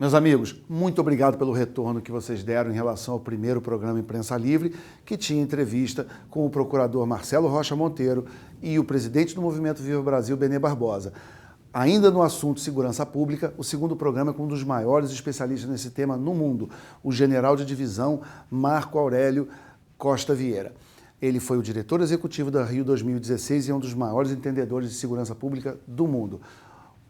Meus amigos, muito obrigado pelo retorno que vocês deram em relação ao primeiro programa Imprensa Livre, que tinha entrevista com o procurador Marcelo Rocha Monteiro e o presidente do Movimento Viva Brasil, Benê Barbosa. Ainda no assunto segurança pública, o segundo programa é com um dos maiores especialistas nesse tema no mundo, o general de divisão Marco Aurélio Costa Vieira. Ele foi o diretor executivo da Rio 2016 e é um dos maiores entendedores de segurança pública do mundo.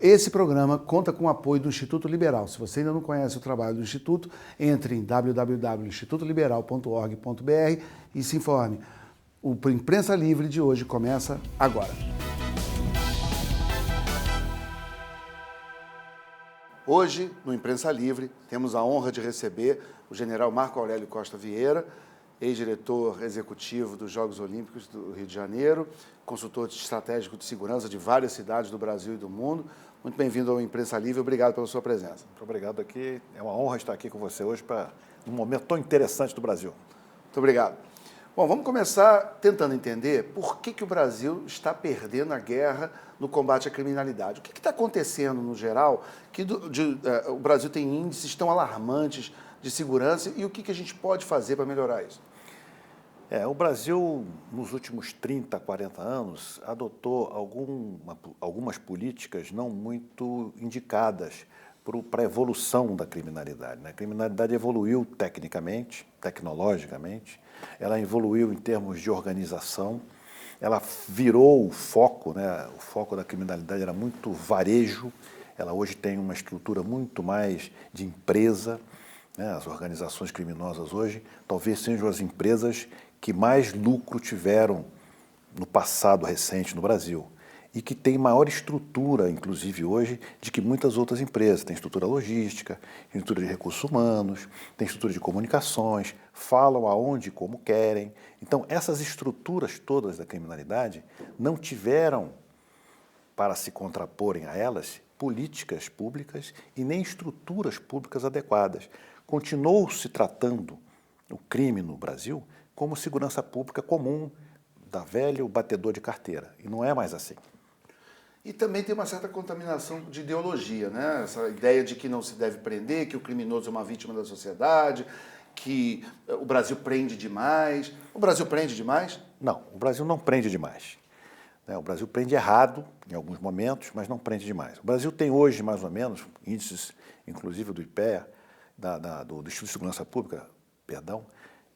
Esse programa conta com o apoio do Instituto Liberal. Se você ainda não conhece o trabalho do Instituto, entre em www.institutoliberal.org.br e se informe. O Imprensa Livre de hoje começa agora. Hoje, no Imprensa Livre, temos a honra de receber o general Marco Aurélio Costa Vieira, ex-diretor executivo dos Jogos Olímpicos do Rio de Janeiro, consultor estratégico de segurança de várias cidades do Brasil e do mundo. Muito bem-vindo ao Imprensa Livre, obrigado pela sua presença. Muito obrigado aqui, é uma honra estar aqui com você hoje para um momento tão interessante do Brasil. Muito obrigado. Bom, vamos começar tentando entender por que o Brasil está perdendo a guerra no combate à criminalidade. O que está acontecendo, no geral, que o Brasil tem índices tão alarmantes de segurança e o que a gente pode fazer para melhorar isso? O Brasil, nos últimos 30, 40 anos, adotou algumas políticas não muito indicadas para a evolução da criminalidade. A criminalidade evoluiu tecnicamente, tecnologicamente, ela evoluiu em termos de organização, ela virou o foco, o foco da criminalidade era muito varejo, ela hoje tem uma estrutura muito mais de empresa. As organizações criminosas hoje talvez sejam as empresas que mais lucro tiveram no passado recente no Brasil e que tem maior estrutura, inclusive hoje, de que muitas outras empresas. Tem estrutura logística, estrutura de recursos humanos, tem estrutura de comunicações, falam aonde e como querem. Então, essas estruturas todas da criminalidade não tiveram, para se contraporem a elas, políticas públicas e nem estruturas públicas adequadas. Continuou se tratando o crime no Brasil como segurança pública comum da velha, o batedor de carteira. E não é mais assim. E também tem uma certa contaminação de ideologia, né? Essa ideia de que não se deve prender, que o criminoso é uma vítima da sociedade, que o Brasil prende demais. O Brasil prende demais? Não, o Brasil não prende demais. O Brasil prende errado em alguns momentos, mas não prende demais. O Brasil tem hoje, mais ou menos, índices, inclusive do IPEA, do Instituto de Segurança Pública,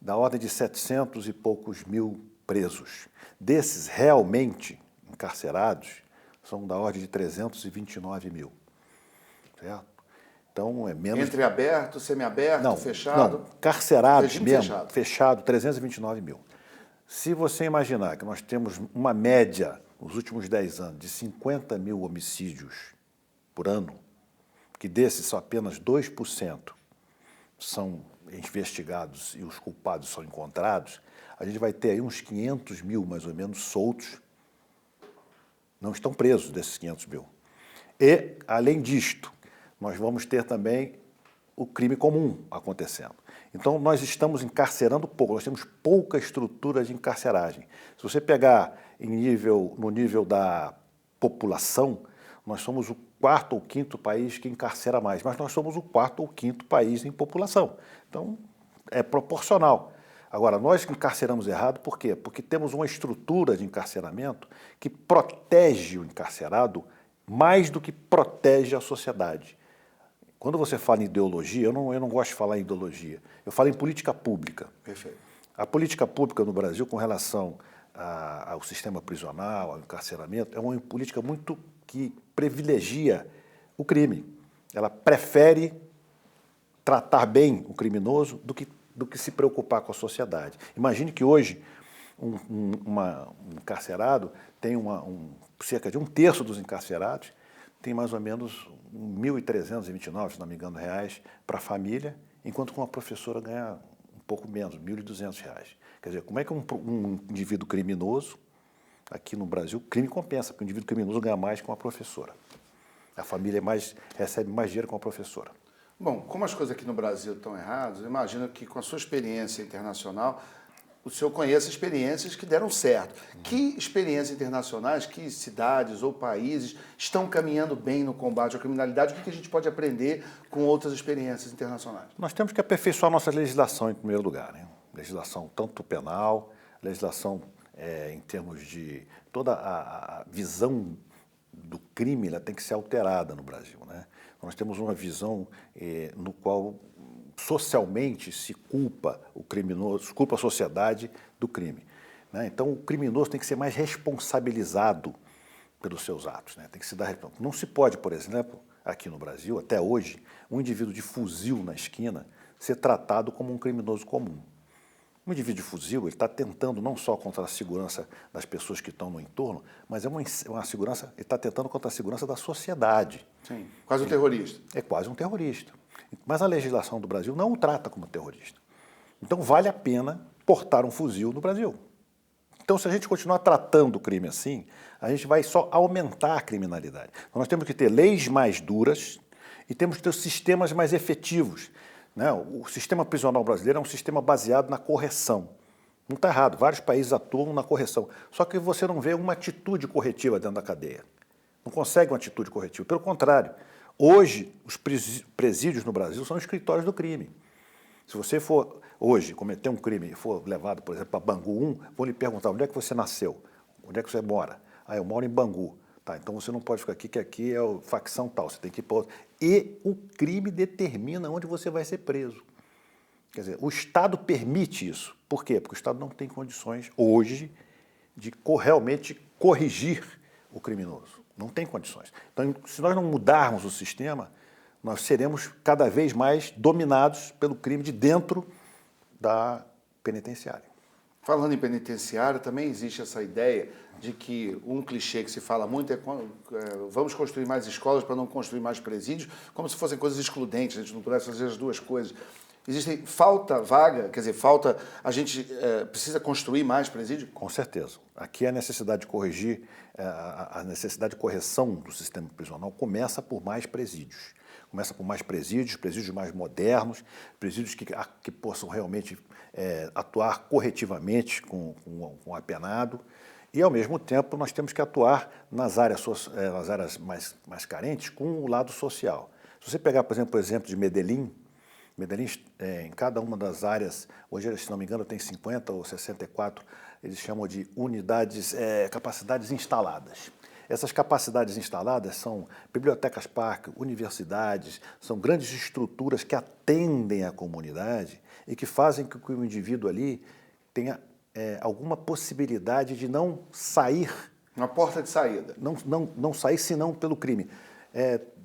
da ordem de 700 e poucos mil presos. Desses realmente encarcerados, são da ordem de 329 mil. Certo? Então, é menos... Entre aberto, semiaberto, não, fechado? Não, carcerados regime mesmo, fechado, 329 mil. Se você imaginar que nós temos uma média, nos últimos 10 anos, de 50 mil homicídios por ano, que desses só apenas 2% são investigados e os culpados são encontrados, a gente vai ter aí uns 500 mil, mais ou menos, soltos, não estão presos desses 500 mil. E, além disto, nós vamos ter também o crime comum acontecendo. Então, nós estamos encarcerando pouco, nós temos pouca estrutura de encarceragem. Se você pegar no nível da população, nós somos o quarto ou quinto país que encarcera mais, mas nós somos o quarto ou quinto país em população. Então, é proporcional. Agora, nós encarceramos errado por quê? Porque temos uma estrutura de encarceramento que protege o encarcerado mais do que protege a sociedade. Quando você fala em ideologia, eu não gosto de falar em ideologia, eu falo em política pública. Perfeito. A política pública no Brasil, com relação ao sistema prisional, ao encarceramento, é uma política muito que privilegia o crime. Ela prefere tratar bem o criminoso do que se preocupar com a sociedade. Imagine que hoje um encarcerado tem cerca de um terço dos encarcerados tem mais ou menos 1.329, se não me engano, reais para a família, enquanto que uma professora ganha um pouco menos, R$1.200. Quer dizer, como é que um indivíduo criminoso, aqui no Brasil, crime compensa, porque o indivíduo criminoso ganha mais que uma professora. A família recebe mais dinheiro que uma professora. Bom, como as coisas aqui no Brasil estão erradas, eu imagino que com a sua experiência internacional, o senhor conhece experiências que deram certo. Que experiências internacionais, que cidades ou países estão caminhando bem no combate à criminalidade? O que a gente pode aprender com outras experiências internacionais? Nós temos que aperfeiçoar nossa legislação, em primeiro lugar, né? Legislação tanto penal, legislação em termos de toda a visão do crime, ela tem que ser alterada no Brasil, né? Nós temos uma visão no qual socialmente se culpa o criminoso, culpa a sociedade do crime, né? Então o criminoso tem que ser mais responsabilizado pelos seus atos, né? Tem que se dar. Não se pode, por exemplo, aqui no Brasil, até hoje, um indivíduo de fuzil na esquina ser tratado como um criminoso comum. Um indivíduo de fuzil, ele está tentando não só contra a segurança das pessoas que estão no entorno, mas é uma segurança, ele está tentando contra a segurança da sociedade. Sim, quase um terrorista. É quase um terrorista. Mas a legislação do Brasil não o trata como terrorista. Então vale a pena portar um fuzil no Brasil. Então, se a gente continuar tratando o crime assim, a gente vai só aumentar a criminalidade. Então, nós temos que ter leis mais duras e temos que ter sistemas mais efetivos, né? O sistema prisional brasileiro é um sistema baseado na correção. Não está errado, vários países atuam na correção. Só que você não vê uma atitude corretiva dentro da cadeia. Não consegue uma atitude corretiva. Pelo contrário, hoje, os presídios no Brasil são escritórios do crime. Se você for hoje cometer um crime e for levado, por exemplo, para Bangu 1, vão lhe perguntar onde é que você nasceu, onde é que você mora. Ah, eu moro em Bangu. Tá, então você não pode ficar aqui, que aqui é a facção tal, você tem que ir para outro. E o crime determina onde você vai ser preso. Quer dizer, o Estado permite isso. Por quê? Porque o Estado não tem condições hoje de realmente corrigir o criminoso. Não tem condições. Então, se nós não mudarmos o sistema, nós seremos cada vez mais dominados pelo crime de dentro da penitenciária. Falando em penitenciária, também existe essa ideia de que um clichê que se fala muito é vamos construir mais escolas para não construir mais presídios, como se fossem coisas excludentes, a gente não pudesse fazer as duas coisas. Falta vaga, quer dizer, a gente precisa construir mais presídios? Com certeza. Aqui a necessidade de corrigir, a necessidade de correção do sistema prisional começa por mais presídios. Começa por mais presídios, presídios mais modernos, presídios que possam realmente atuar corretivamente com o apenado. E, ao mesmo tempo, nós temos que atuar nas áreas mais carentes com o lado social. Se você pegar, por exemplo, o exemplo de Medellín, em cada uma das áreas, hoje, se não me engano, tem 50 ou 64, eles chamam de unidades, capacidades instaladas. Essas capacidades instaladas são bibliotecas parque, universidades, são grandes estruturas que atendem a comunidade e que fazem com que o indivíduo ali tenha alguma possibilidade de não sair. Uma porta de saída. Não sair senão pelo crime.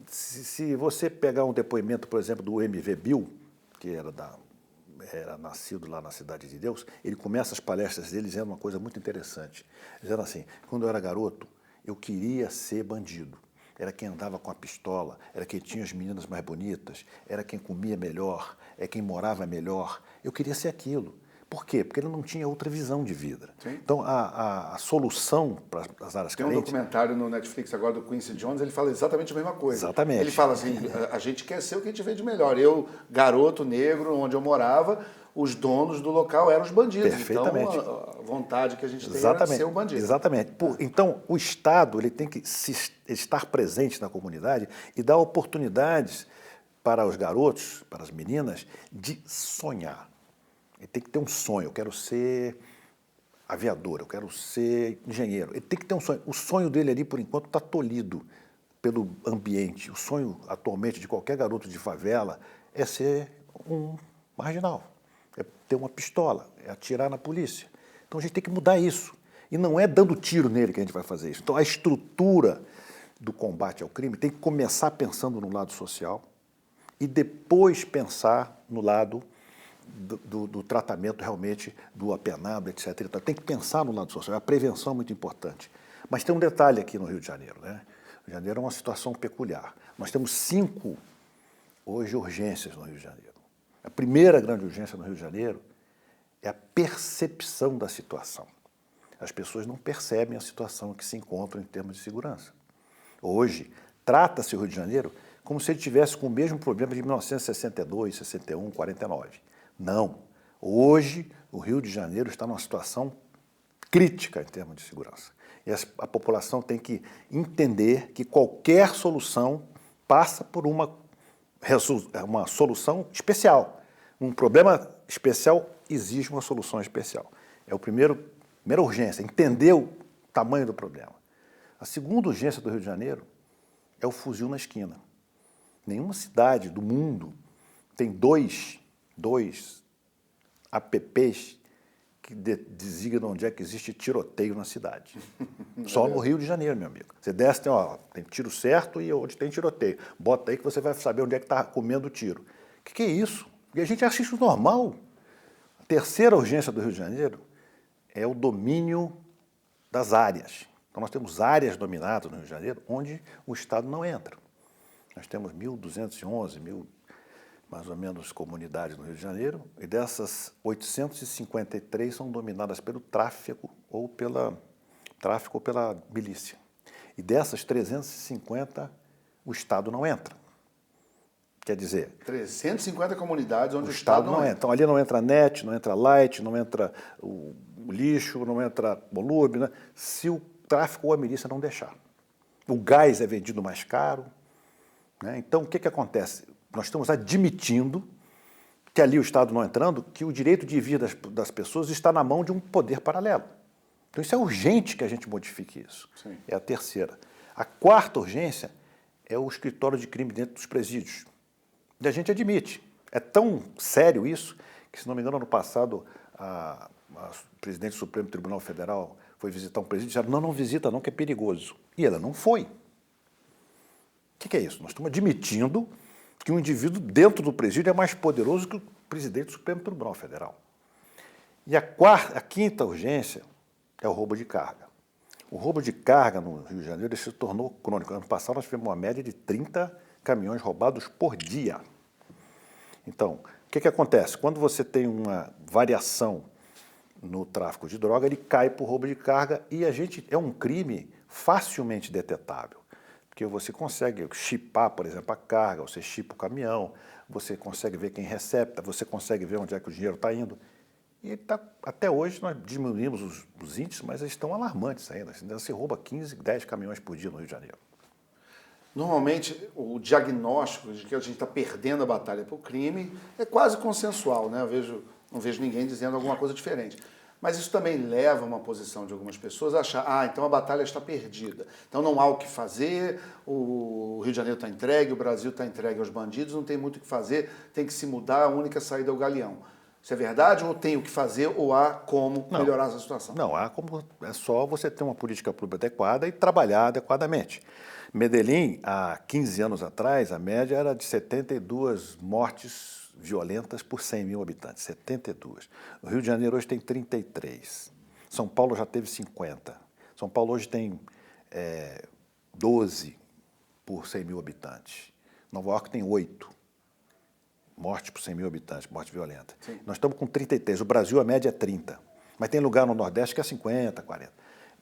Se você pegar um depoimento, por exemplo, do MV Bill, que era nascido lá na Cidade de Deus, ele começa as palestras dele dizendo uma coisa muito interessante. Dizendo assim, quando eu era garoto, eu queria ser bandido. Era quem andava com a pistola, era quem tinha as meninas mais bonitas, era quem comia melhor, é quem morava melhor. Eu queria ser aquilo. Por quê? Porque ele não tinha outra visão de vida. Sim. Então, a solução para as áreas carentes... Tem um documentário no Netflix agora do Quincy Jones, ele fala exatamente a mesma coisa. Exatamente. Ele fala assim, a gente quer ser o que a gente vê de melhor. Eu, garoto negro, onde eu morava, os donos do local eram os bandidos. Perfeitamente. Então, a vontade que a gente tem era de ser o bandido. Exatamente. Então, o Estado ele tem que estar presente na comunidade e dar oportunidades para os garotos, para as meninas, de sonhar. Ele tem que ter um sonho. Eu quero ser aviador, eu quero ser engenheiro. Ele tem que ter um sonho. O sonho dele ali, por enquanto, está tolhido pelo ambiente. O sonho, atualmente, de qualquer garoto de favela é ser um marginal. É ter uma pistola, é atirar na polícia. Então a gente tem que mudar isso. E não é dando tiro nele que a gente vai fazer isso. Então a estrutura do combate ao crime tem que começar pensando no lado social e depois pensar no lado do tratamento realmente do apenado, etc. Então, tem que pensar no lado social. A prevenção é muito importante. Mas tem um detalhe aqui no Rio de Janeiro, né? O Rio de Janeiro é uma situação peculiar. Nós temos 5, hoje, urgências no Rio de Janeiro. A primeira grande urgência no Rio de Janeiro é a percepção da situação. As pessoas não percebem a situação que se encontram em termos de segurança. Hoje, trata-se o Rio de Janeiro como se ele tivesse com o mesmo problema de 1962, 61, 49. Não. Hoje, o Rio de Janeiro está numa situação crítica em termos de segurança. E a população tem que entender que qualquer solução passa por uma solução especial. Um problema especial exige uma solução especial. É a primeira urgência, entender o tamanho do problema. A segunda urgência do Rio de Janeiro é o fuzil na esquina. Nenhuma cidade do mundo tem dois apps que designam onde é que existe tiroteio na cidade. Só no Rio de Janeiro, meu amigo. Você desce, tem tiro certo e onde tem tiroteio. Bota aí que você vai saber onde é que está comendo o tiro. O que é isso? E a gente acha isso normal. A terceira urgência do Rio de Janeiro é o domínio das áreas. Então, nós temos áreas dominadas no Rio de Janeiro onde o Estado não entra. Nós temos 1.211, mais ou menos, comunidades no Rio de Janeiro, e dessas 853 são dominadas pelo tráfico ou pela milícia. E dessas 350, o Estado não entra. Quer dizer... 350 comunidades onde o Estado não entra. Então, ali não entra NET, não entra Light, não entra o lixo, não entra volume, né? Se o tráfico ou a milícia não deixar. O gás é vendido mais caro, né? Então, o que acontece? Nós estamos admitindo que ali o Estado não entrando, que o direito de vir das pessoas está na mão de um poder paralelo. Então, isso é urgente que a gente modifique isso. Sim. É a terceira. A quarta urgência é o escritório de crime dentro dos presídios. E a gente admite. É tão sério isso que, se não me engano, ano passado, a presidente do Supremo Tribunal Federal foi visitar um presídio e disseram, não visita não, que é perigoso. E ela não foi. O que é isso? Nós estamos admitindo que um indivíduo dentro do presídio é mais poderoso que o presidente do Supremo Tribunal Federal. E a quinta urgência é o roubo de carga. O roubo de carga no Rio de Janeiro se tornou crônico. Ano passado nós tivemos uma média de 30 caminhões roubados por dia. Então, o que acontece? Quando você tem uma variação no tráfico de droga, ele cai para o roubo de carga e é um crime facilmente detetável. Porque você consegue chipar, por exemplo, a carga, você chipa o caminhão, você consegue ver quem recepta, você consegue ver onde é que o dinheiro está indo. E até hoje nós diminuímos os índices, mas eles estão alarmantes ainda. Ainda se rouba 15, 10 caminhões por dia no Rio de Janeiro. Normalmente, o diagnóstico de que a gente está perdendo a batalha para o crime é quase consensual, né? Não vejo ninguém dizendo alguma coisa diferente. Mas isso também leva a uma posição de algumas pessoas a achar, então a batalha está perdida. Então não há o que fazer, o Rio de Janeiro está entregue, o Brasil está entregue aos bandidos, não tem muito o que fazer, tem que se mudar, a única saída é o galeão. Isso é verdade ou tem o que fazer ou há como melhorar essa situação? Não, é só você ter uma política pública adequada e trabalhar adequadamente. Medellín, há 15 anos atrás, a média era de 72 mortes violentas por 100 mil habitantes, 72. O Rio de Janeiro hoje tem 33. São Paulo já teve 50. São Paulo hoje tem 12 por 100 mil habitantes. Nova York tem 8. Morte por 100 mil habitantes, morte violenta. Sim. Nós estamos com 33. O Brasil, a média é 30. Mas tem lugar no Nordeste que é 50, 40.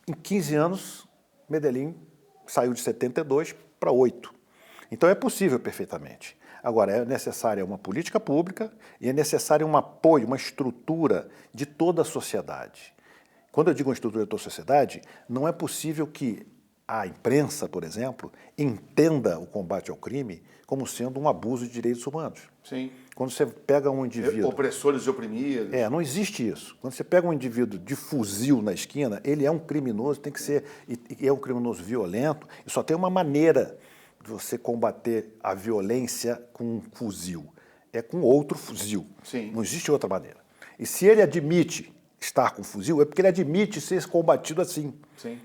Em 15 anos, Medellín saiu de 72 para 8. Então é possível perfeitamente. Agora, é necessária uma política pública e é necessário um apoio, uma estrutura de toda a sociedade. Quando eu digo uma estrutura de toda a sociedade, não é possível que a imprensa, por exemplo, entenda o combate ao crime como sendo um abuso de direitos humanos. Sim. Quando você pega um indivíduo... Opressores e oprimidos. Não existe isso. Quando você pega um indivíduo de fuzil na esquina, ele é um criminoso, tem que ser... E é um criminoso violento, e só tem uma maneira de você combater a violência com um fuzil. É com outro fuzil. Sim. Não existe outra maneira. E se ele admite estar com fuzil, é porque ele admite ser combatido assim. Sim.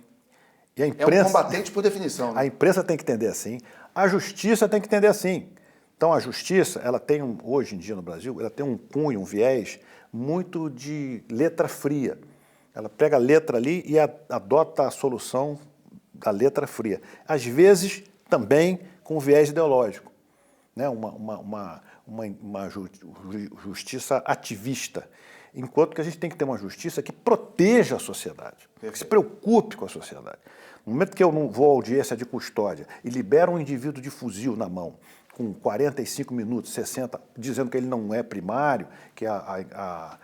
E a imprensa, é um combatente por definição. Né? A imprensa tem que entender assim. A justiça tem que entender assim. Então, a justiça, ela tem, hoje em dia no Brasil, ela tem um cunho, um viés muito de letra fria. Ela pega a letra ali e adota a solução da letra fria. Às vezes, também com viés ideológico. Né? Uma justiça ativista. Enquanto que a gente tem que ter uma justiça que proteja a sociedade, que se preocupe com a sociedade. No momento que eu não vou à audiência de custódia e libero um indivíduo de fuzil na mão, com 45 minutos, 60, dizendo que ele não é primário, que a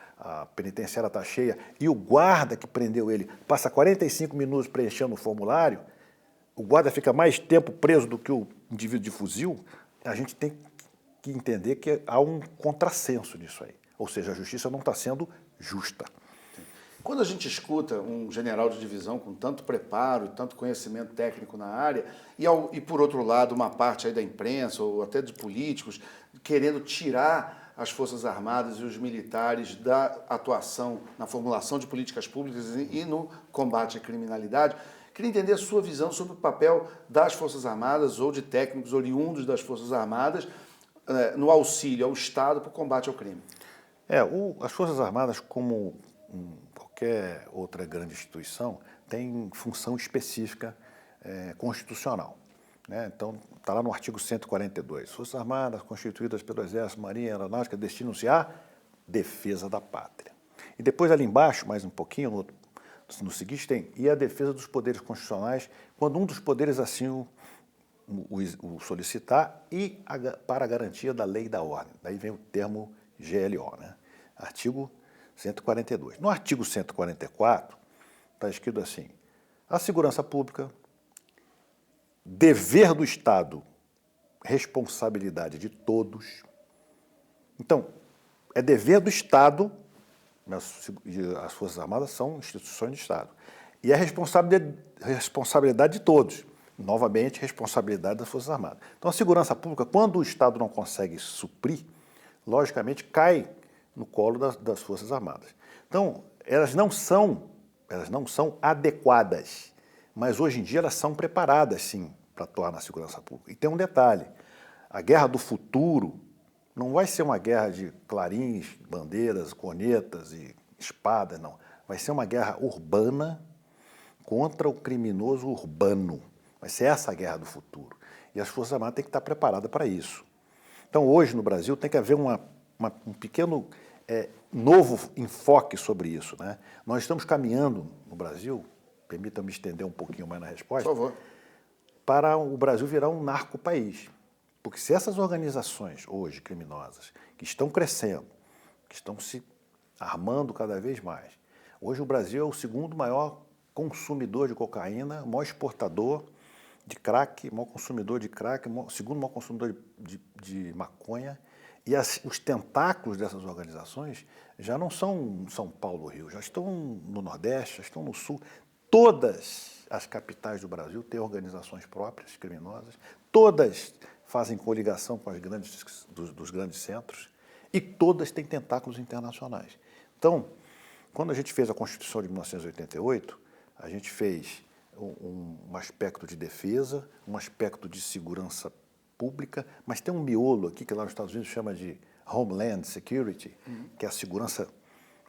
penitenciária está cheia, e o guarda que prendeu ele passa 45 minutos preenchendo o formulário, o guarda fica mais tempo preso do que o indivíduo de fuzil, a gente tem que entender que há um contrassenso nisso aí. Ou seja, a justiça não está sendo justa. Quando a gente escuta um general de divisão com tanto preparo e tanto conhecimento técnico na área, e por outro lado uma parte aí da imprensa ou até de políticos querendo tirar as Forças Armadas e os militares da atuação na formulação de políticas públicas e no combate à criminalidade, queria entender a sua visão sobre o papel das Forças Armadas ou de técnicos oriundos das Forças Armadas no auxílio ao Estado para o combate ao crime. As Forças Armadas, como qualquer outra grande instituição, tem função específica constitucional, né? Então, está lá no artigo 142. Forças Armadas constituídas pelo Exército, Marinha, Aeronáutica, destinam-se à defesa da pátria. E depois, ali embaixo, mais um pouquinho, no seguinte tem, e a defesa dos poderes constitucionais, quando um dos poderes assim o solicitar e para a garantia da lei e da ordem. Daí vem o termo GLO, né? Artigo 142. No artigo 144, está escrito assim, a segurança pública, dever do Estado, responsabilidade de todos. Então, é dever do Estado, as Forças Armadas são instituições de Estado, e é responsabilidade de todos. Novamente, responsabilidade das Forças Armadas. Então, a segurança pública, quando o Estado não consegue suprir, logicamente cai no colo das Forças Armadas. Então, elas não são adequadas, mas hoje em dia elas são preparadas, sim, para atuar na segurança pública. E tem um detalhe, a guerra do futuro não vai ser uma guerra de clarins, bandeiras, cornetas e espadas, não. Vai ser uma guerra urbana contra o criminoso urbano. Vai ser essa a guerra do futuro. E as Forças Armadas têm que estar preparadas para isso. Então, hoje no Brasil tem que haver um pequeno novo enfoque sobre isso, né? Nós estamos caminhando no Brasil, permita-me estender um pouquinho mais na resposta, por favor, para o Brasil virar um narco-país. Porque se essas organizações hoje criminosas, que estão crescendo, que estão se armando cada vez mais, hoje o Brasil é o segundo maior consumidor de cocaína, o maior exportador de crack, maior consumidor de crack, segundo maior consumidor de maconha, e os tentáculos dessas organizações já não são São Paulo, Rio, já estão no Nordeste, já estão no Sul. Todas as capitais do Brasil têm organizações próprias, criminosas, todas fazem coligação com as dos grandes centros e todas têm tentáculos internacionais. Então, quando a gente fez a Constituição de 1988, a gente fez um aspecto de defesa, um aspecto de segurança pública, mas tem um miolo aqui que lá nos Estados Unidos chama de Homeland Security, que é a segurança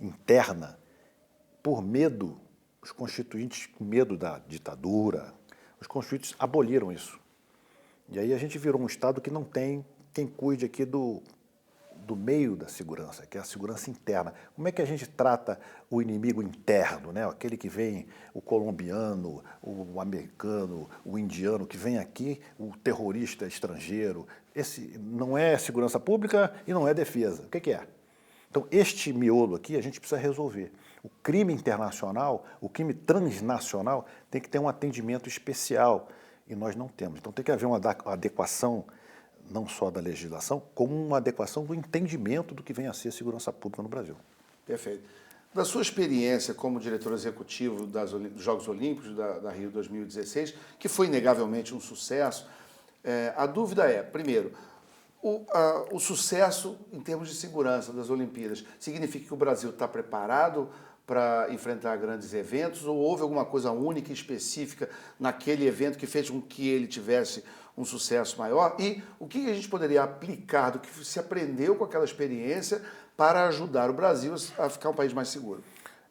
interna, por medo, os constituintes, com medo da ditadura, os constituintes aboliram isso. E aí a gente virou um Estado que não tem quem cuide aqui do meio da segurança, que é a segurança interna. Como é que a gente trata o inimigo interno, né? Aquele que vem, o colombiano, o americano, o indiano, que vem aqui, o terrorista estrangeiro. Esse não é segurança pública e não é defesa. O que é? Então, este miolo aqui a gente precisa resolver. O crime internacional, o crime transnacional, tem que ter um atendimento especial e nós não temos. Então, tem que haver uma adequação não só da legislação, como uma adequação do entendimento do que vem a ser segurança pública no Brasil. Perfeito. Da sua experiência como diretor executivo dos Jogos Olímpicos da Rio 2016, que foi inegavelmente um sucesso, a dúvida é, primeiro, o sucesso em termos de segurança das Olimpíadas significa que o Brasil está preparado para enfrentar grandes eventos ou houve alguma coisa única e específica naquele evento que fez com que ele tivesse um sucesso maior? E o que a gente poderia aplicar do que se aprendeu com aquela experiência para ajudar o Brasil a ficar um país mais seguro?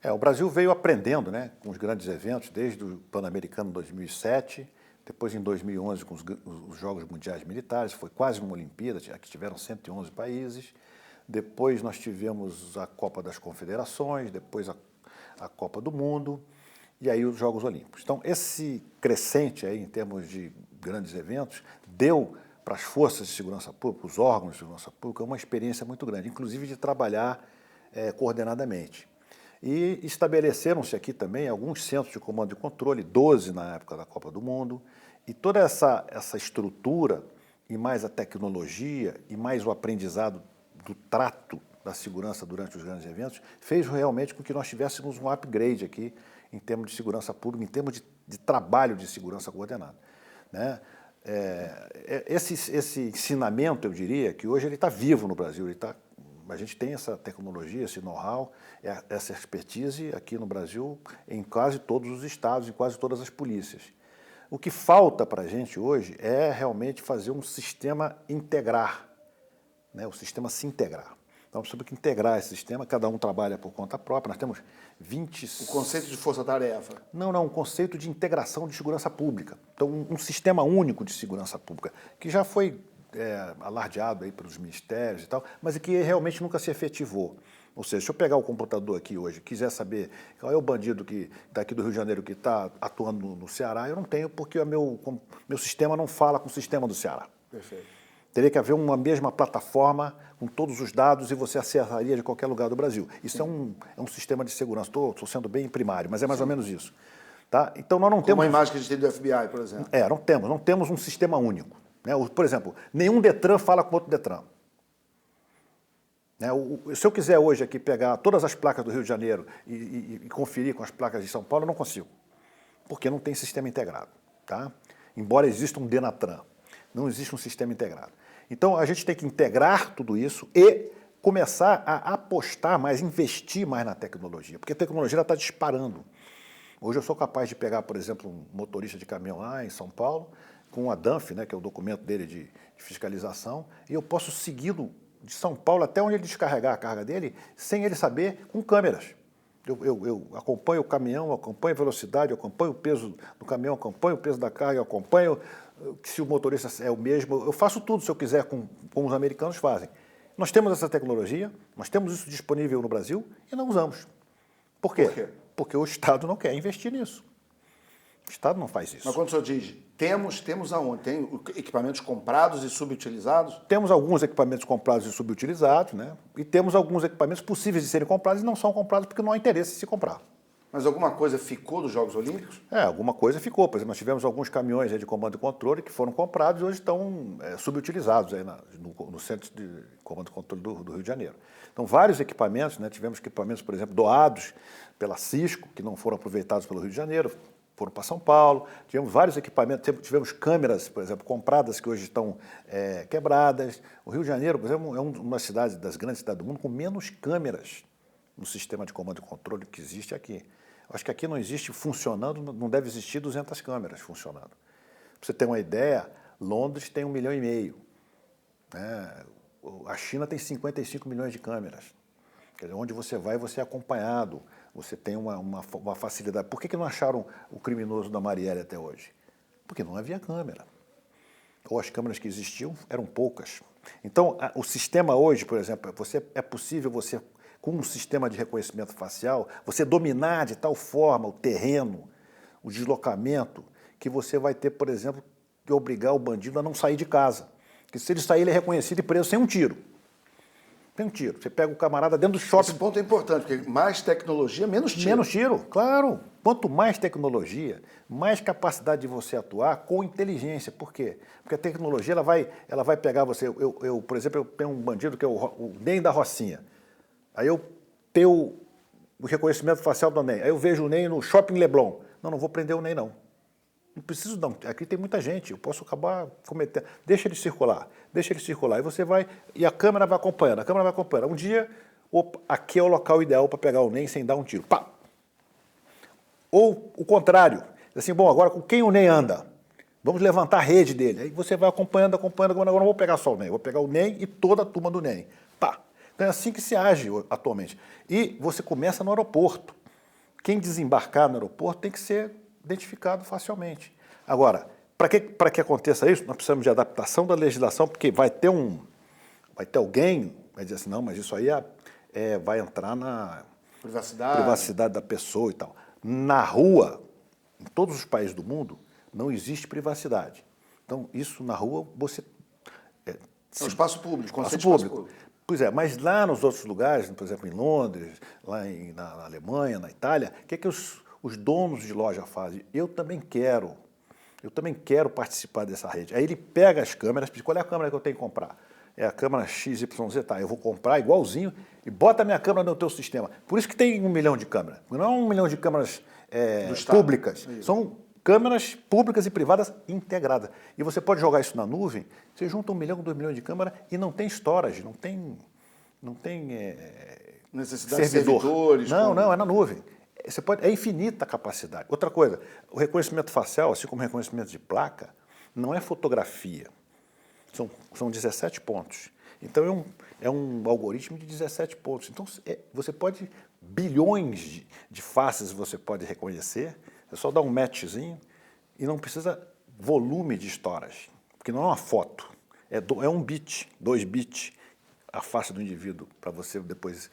O Brasil veio aprendendo, né, com os grandes eventos, desde o Pan-Americano 2007, depois em 2011 com os Jogos Mundiais Militares, foi quase uma Olimpíada, que tiveram 111 países. Depois nós tivemos a Copa das Confederações, depois a Copa do Mundo. e aí os Jogos Olímpicos. Então, esse crescente aí, em termos de grandes eventos, deu para as forças de segurança pública, os órgãos de segurança pública, uma experiência muito grande, inclusive de trabalhar coordenadamente. E estabeleceram-se aqui também alguns centros de comando e controle, 12 na época da Copa do Mundo, e toda essa estrutura, e mais a tecnologia, e mais o aprendizado do trato da segurança durante os grandes eventos, fez realmente com que nós tivéssemos um upgrade aqui em termos de segurança pública, em termos de trabalho de segurança coordenada, né? Esse ensinamento, eu diria, que hoje ele está vivo no Brasil, a gente tem essa tecnologia, esse know-how, essa expertise aqui no Brasil, em quase todos os estados, em quase todas as polícias. O que falta para a gente hoje é realmente fazer um sistema integrar, né? O sistema se integrar. Então, precisamos que integrar esse sistema, cada um trabalha por conta própria, nós temos 20... O conceito de força-tarefa. Não, um conceito de integração de segurança pública. Então, um sistema único de segurança pública, que já foi alardeado aí pelos ministérios e tal, mas que realmente nunca se efetivou. Ou seja, se eu pegar o computador aqui hoje, quiser saber qual é o bandido que está aqui do Rio de Janeiro que está atuando no Ceará, eu não tenho, porque meu sistema não fala com o sistema do Ceará. Perfeito. Teria que haver uma mesma plataforma com todos os dados e você acessaria de qualquer lugar do Brasil. Isso é um sistema de segurança. Estou sendo bem primário, mas é mais ou menos isso. Tá? Então, nós não temos... Como a imagem que a gente tem do FBI, por exemplo. Não temos um sistema único. Né? Por exemplo, nenhum Detran fala com outro Detran. Né? Se eu quiser hoje aqui pegar todas as placas do Rio de Janeiro e conferir com as placas de São Paulo, eu não consigo, porque não tem sistema integrado. Tá? Embora exista um Denatran, não existe um sistema integrado. Então, a gente tem que integrar tudo isso e começar a apostar mais, investir mais na tecnologia, porque a tecnologia está disparando. Hoje eu sou capaz de pegar, por exemplo, um motorista de caminhão lá em São Paulo, com a DANF, né, que é o documento dele de fiscalização, e eu posso segui-lo de São Paulo até onde ele descarregar a carga dele, sem ele saber, com câmeras. Eu acompanho o caminhão, eu acompanho a velocidade, eu acompanho o peso do caminhão, eu acompanho o peso da carga, eu acompanho se o motorista é o mesmo. Eu faço tudo, se eu quiser, como os americanos fazem. Nós temos essa tecnologia, nós temos isso disponível no Brasil e não usamos. Por quê? Porque o Estado não quer investir nisso. O Estado não faz isso. Mas quando o senhor diz, temos aonde? Tem equipamentos comprados e subutilizados? Temos alguns equipamentos comprados e subutilizados, né? E temos alguns equipamentos possíveis de serem comprados e não são comprados porque não há interesse em se comprar. Mas alguma coisa ficou dos Jogos Olímpicos? Alguma coisa ficou. Por exemplo, nós tivemos alguns caminhões aí de comando e controle que foram comprados e hoje estão subutilizados aí no Centro de Comando e Controle do Rio de Janeiro. Então, vários equipamentos, né? Tivemos equipamentos, por exemplo, doados pela Cisco, que não foram aproveitados pelo Rio de Janeiro, foram para São Paulo. Tivemos vários equipamentos, tivemos câmeras, por exemplo, compradas que hoje estão quebradas. O Rio de Janeiro, por exemplo, é uma cidade das grandes cidades do mundo com menos câmeras no sistema de comando e controle que existe aqui. Acho que aqui não existe funcionando, não deve existir 200 câmeras funcionando. Para você ter uma ideia, Londres tem 1,5 milhão. Né? A China tem 55 milhões de câmeras. Quer dizer, onde você vai, você é acompanhado, você tem uma facilidade. Por que não acharam o criminoso da Marielle até hoje? Porque não havia câmera. Ou as câmeras que existiam eram poucas. Então, o sistema hoje, por exemplo, é possível você, com um sistema de reconhecimento facial, você dominar de tal forma o terreno, o deslocamento, que você vai ter, por exemplo, que obrigar o bandido a não sair de casa. Porque se ele sair, ele é reconhecido e preso sem um tiro. Tem um tiro. Você pega o camarada dentro do shopping. Esse ponto é importante, porque mais tecnologia, menos tiro. Menos tiro, claro. Quanto mais tecnologia, mais capacidade de você atuar com inteligência. Por quê? Porque a tecnologia ela vai pegar você. Por exemplo, eu tenho um bandido que é o NEM da Rocinha. Aí eu tenho o reconhecimento facial do NEM. Aí eu vejo o NEM no Shopping Leblon. Não vou prender o NEM, não. Não preciso, não. Aqui tem muita gente, eu posso acabar cometendo. Deixa ele circular. E você vai, e a câmera vai acompanhando, Um dia, opa, aqui é o local ideal para pegar o NEM sem dar um tiro. Pá! Ou o contrário, assim, bom, agora com quem o NEM anda? Vamos levantar a rede dele. Aí você vai acompanhando, agora não vou pegar só o NEM, vou pegar o NEM e toda a turma do NEM. Pá! Então é assim que se age atualmente. E você começa no aeroporto. Quem desembarcar no aeroporto tem que ser identificado facilmente. Agora, para que aconteça isso, nós precisamos de adaptação da legislação, porque vai ter alguém, vai dizer assim, não, mas isso aí vai entrar na privacidade da pessoa e tal. Na rua, em todos os países do mundo, não existe privacidade. Então, isso na rua, você... É um espaço público, espaço público. Pois é, mas lá nos outros lugares, por exemplo, em Londres, na Alemanha, na Itália, o que é que os donos de loja fazem? Eu também quero participar dessa rede. Aí ele pega as câmeras, diz, qual é a câmera que eu tenho que comprar? É a câmera XYZ, tá, eu vou comprar igualzinho e bota a minha câmera no teu sistema. Por isso que tem 1 milhão de câmeras. Não é 1 milhão de câmeras públicas, são câmeras públicas e privadas integradas. E você pode jogar isso na nuvem, você junta 1 milhão, 2 milhões de câmeras e não tem storage, não tem necessidade de servidores. Não, é na nuvem. É infinita a capacidade. Outra coisa, o reconhecimento facial, assim como o reconhecimento de placa, não é fotografia. São 17 pontos. Então, é um algoritmo de 17 pontos. Então, você pode, bilhões de faces você pode reconhecer, é só dar um matchzinho e não precisa volume de storage, porque não é uma foto, é 1 bit, 2 bits a face do indivíduo para você depois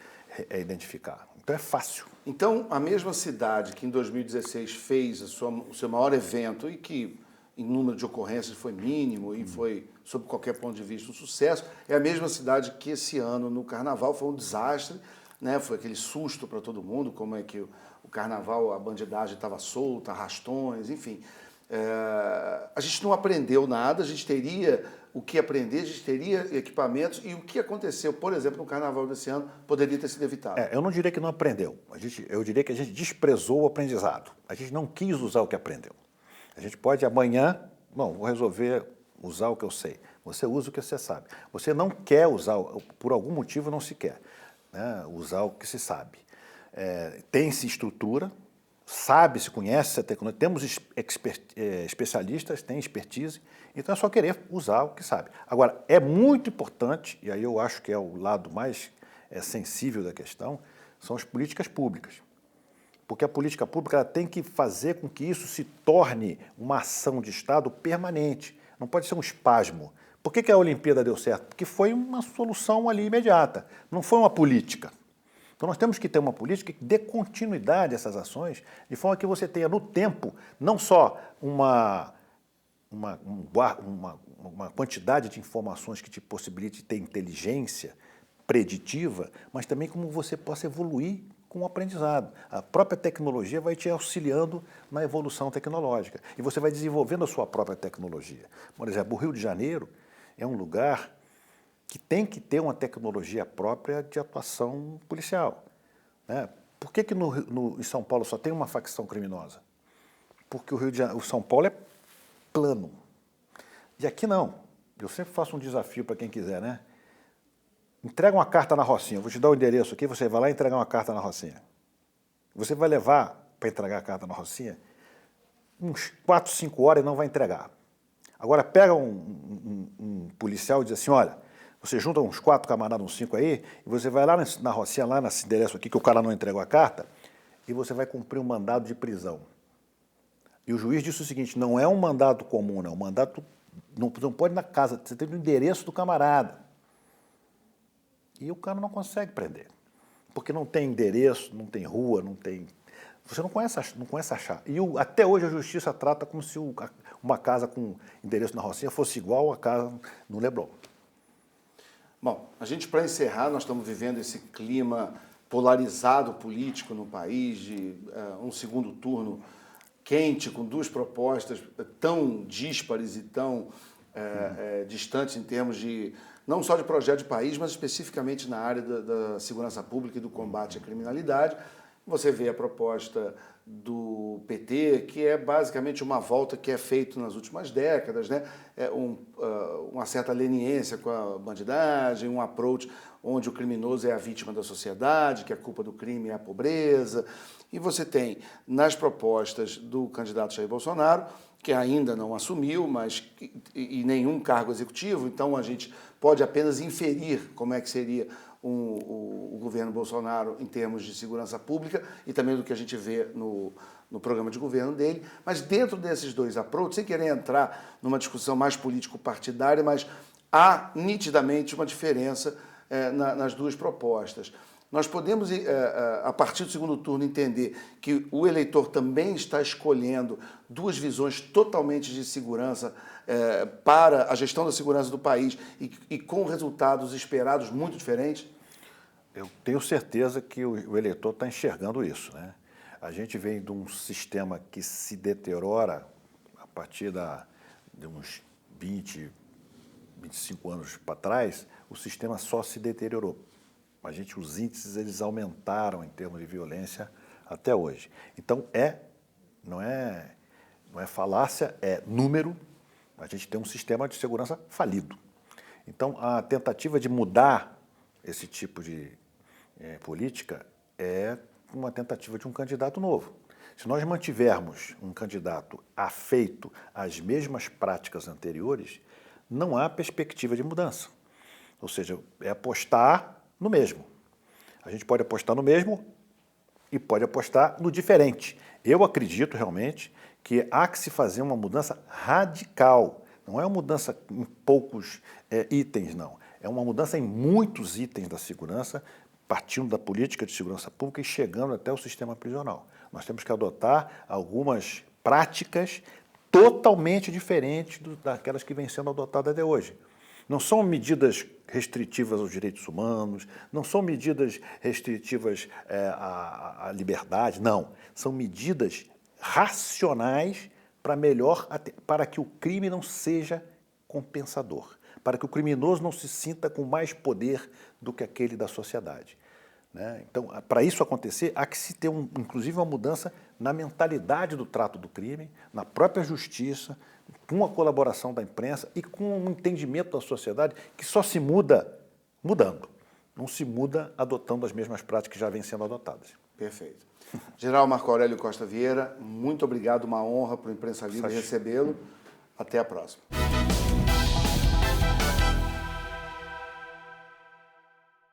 identificar. Então é fácil. Então, a mesma cidade que em 2016 fez o seu maior evento e que em número de ocorrências foi mínimo e foi, sob qualquer ponto de vista, um sucesso, é a mesma cidade que esse ano no Carnaval foi um desastre, né? Foi aquele susto para todo mundo, como é que o Carnaval, a bandidagem estava solta, arrastões, enfim. A gente não aprendeu nada, a gente teria o que aprender, a gente teria equipamentos e o que aconteceu, por exemplo, no Carnaval desse ano, poderia ter sido evitado. Eu não diria que não aprendeu, eu diria que a gente desprezou o aprendizado, a gente não quis usar o que aprendeu. A gente pode amanhã, não, vou resolver usar o que eu sei. Você usa o que você sabe. Você não quer usar, por algum motivo não se quer, né, usar o que se sabe. Tem-se estrutura, sabe-se, conhece a tecnologia, temos especialistas, tem expertise, então é só querer usar o que sabe. Agora, é muito importante, e aí eu acho que é o lado mais sensível da questão, são as políticas públicas. Porque a política pública ela tem que fazer com que isso se torne uma ação de Estado permanente, não pode ser um espasmo. Por que a Olimpíada deu certo? Porque foi uma solução ali imediata, não foi uma política. Então nós temos que ter uma política que dê continuidade a essas ações, de forma que você tenha no tempo não só uma quantidade de informações que te possibilite ter inteligência preditiva, mas também como você possa evoluir com o aprendizado. A própria tecnologia vai te auxiliando na evolução tecnológica e você vai desenvolvendo a sua própria tecnologia. Por exemplo, o Rio de Janeiro é um lugar que tem que ter uma tecnologia própria de atuação policial, né? Por que em São Paulo só tem uma facção criminosa? Porque o São Paulo é plano. E aqui não. Eu sempre faço um desafio para quem quiser, né? Entrega uma carta na Rocinha. Eu vou te dar o endereço aqui, você vai lá entregar uma carta na Rocinha. Você vai levar para entregar a carta na Rocinha uns 4, 5 horas e não vai entregar. Agora pega um policial e diz assim, olha, você junta uns 4 camaradas, uns 5 aí, e você vai lá na Rocinha, lá nesse endereço aqui, que o cara não entregou a carta, e você vai cumprir um mandado de prisão. E o juiz disse o seguinte, não é um mandado comum, não, um mandato não pode ir na casa, você tem o endereço do camarada. E o cara não consegue prender, porque não tem endereço, não tem rua, não tem... Você não conhece achar. E até hoje a justiça trata como se uma casa com endereço na Rocinha fosse igual a casa no Leblon. Bom, a gente, para encerrar, nós estamos vivendo esse clima polarizado político no país, de um segundo turno quente, com 2 propostas tão díspares e tão distantes em termos de, não só de projeto de país, mas especificamente na área da segurança pública e do combate à criminalidade. Você vê a proposta do PT, que é basicamente uma volta que é feita nas últimas décadas, né? Uma certa leniência com a bandidagem, um approach onde o criminoso é a vítima da sociedade, que a culpa do crime é a pobreza. E você tem, nas propostas do candidato Jair Bolsonaro, que ainda não assumiu, mas e nenhum cargo executivo, então a gente pode apenas inferir como é que seria o governo Bolsonaro em termos de segurança pública e também do que a gente vê no programa de governo dele. Mas dentro desses 2 approaches, sem querer entrar numa discussão mais político-partidária, mas há nitidamente uma diferença nas 2 propostas. Nós podemos, a partir do segundo turno, entender que o eleitor também está escolhendo duas visões totalmente de segurança para a gestão da segurança do país e com resultados esperados muito diferentes? Eu tenho certeza que o eleitor está enxergando isso, né? A gente vem de um sistema que se deteriora a partir de uns 20, 25 anos para trás, o sistema só se deteriorou. Os índices eles aumentaram em termos de violência até hoje. Então, não é falácia, é número. A gente tem um sistema de segurança falido. Então, a tentativa de mudar esse tipo de política é uma tentativa de um candidato novo. Se nós mantivermos um candidato afeito às mesmas práticas anteriores, não há perspectiva de mudança. Ou seja, é apostar no mesmo. A gente pode apostar no mesmo e pode apostar no diferente. Eu acredito realmente que há que se fazer uma mudança radical. Não é uma mudança em poucos itens, não. É uma mudança em muitos itens da segurança, partindo da política de segurança pública e chegando até o sistema prisional. Nós temos que adotar algumas práticas totalmente diferentes daquelas que vêm sendo adotadas até hoje. Não são medidas restritivas aos direitos humanos, não são medidas restritivas à liberdade, não. São medidas racionais para que o crime não seja compensador, para que o criminoso não se sinta com mais poder do que aquele da sociedade, né? Então, para isso acontecer, há que se ter, inclusive, uma mudança na mentalidade do trato do crime, na própria justiça, com a colaboração da imprensa e com um entendimento da sociedade que só se muda mudando, não se muda adotando as mesmas práticas que já vêm sendo adotadas. Perfeito. General Marco Aurélio Costa Vieira, muito obrigado, uma honra para o Imprensa Livre recebê-lo. Até a próxima.